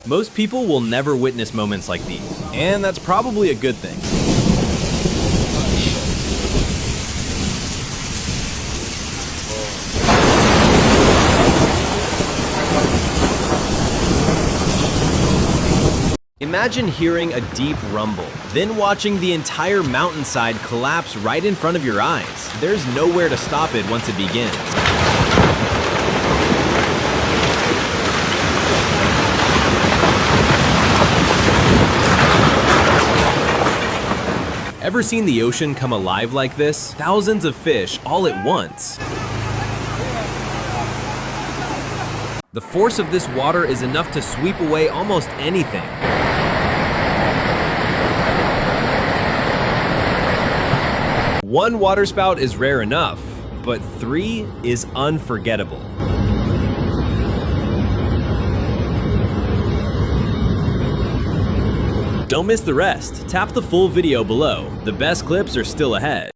Most people will never witness moments like these, and that's probably a good thing. Imagine hearing a deep rumble, then watching the entire mountainside collapse right in front of your eyes. There's nowhere to stop it once it begins. Ever seen the ocean come alive like this? Thousands of fish all at once. The force of this water is enough to sweep away almost anything. One waterspout is rare enough, but 3 is unforgettable. Don't miss the rest. Tap the full video below. The best clips are still ahead.